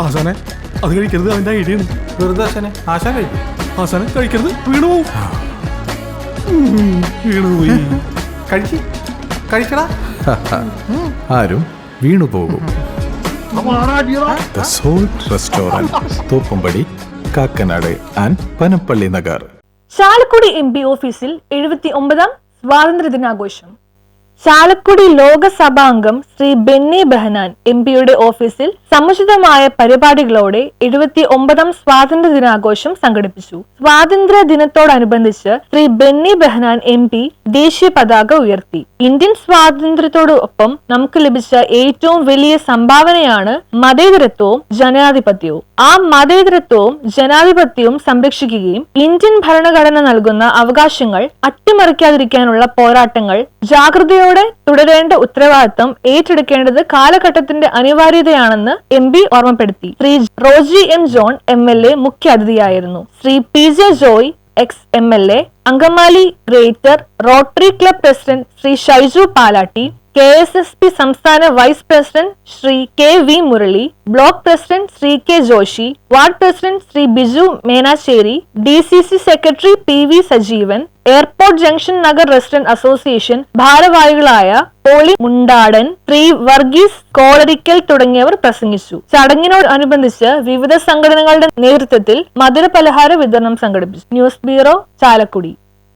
ആശാനെ അത് കഴിക്കരുത്, അവന്റെ ഐഡിയ ആണ്. വെറുതെ ആശാനെ ആശാൻ കഴിക്കും. ആശാനെ കഴിക്കരുത്, വീണു പോവും. വീണുപോയി. കഴിക്കടാ. ആരും വീണുപോകും. The Salt Restaurant, Thoppumpady, Kakkanad and Panampilly Nagar. Chalakudy MP ഓഫീസിൽ 79ാം സ്വാതന്ത്ര്യ ദിനാഘോഷം. ചാലക്കുടി ലോകസഭാംഗം ശ്രീ ബെന്നി ബെഹനാൻ MP ഓഫീസിൽ സമുചിതമായ പരിപാടികളോടെ 79ാം സ്വാതന്ത്ര്യ ദിനാഘോഷം സംഘടിപ്പിച്ചു. സ്വാതന്ത്ര്യ ദിനത്തോടനുബന്ധിച്ച് ശ്രീ ബെന്നി ബെഹനാൻ MP ദേശീയ പതാക ഉയർത്തി. ഇന്ത്യൻ സ്വാതന്ത്ര്യത്തോടൊപ്പം നമുക്ക് ലഭിച്ച ഏറ്റവും വലിയ സംഭാവനയാണ് മതേതരത്വവും ജനാധിപത്യവും. ആ മതേതരത്വവും ജനാധിപത്യവും സംരക്ഷിക്കുകയും ഇന്ത്യൻ ഭരണഘടന നൽകുന്ന അവകാശങ്ങൾ അട്ടിമറിക്കാതിരിക്കാനുള്ള പോരാട്ടങ്ങൾ ജാഗ്രതയോടെ തുടരേണ്ട ഉത്തരവാദിത്തം ഏറ്റെടുക്കേണ്ടത് കാലഘട്ടത്തിന്റെ അനിവാര്യതയാണെന്ന് MP ഓർമ്മപ്പെടുത്തി. Shri Roji M. John MLA മുഖ്യ അതിഥിയായിരുന്നു. Shri PJ Joy ex-MLA, Angamaly greater rotary club president Shri Shaiju Palatty, KSSP സംസ്ഥാന vice president Shri KV Murali, block president Shri K Joshi, ward president Shri Biju Menassery, DCC secretary PV Sajeevan, airport junction Nagar resident association ഭാരവാഹികളായ പോളി മുണ്ടാടൻ, ശ്രീ വർഗീസ് കോളരിക്കൽ തുടങ്ങിയവർ പ്രസംഗിച്ചു. ചടങ്ങിനോടനുബന്ധിച്ച് വിവിധ സംഘടനകളുടെ നേതൃത്വത്തിൽ മധുരപലഹാര വിതരണം സംഘടിപ്പിച്ചു. News bureau, Chalakudy.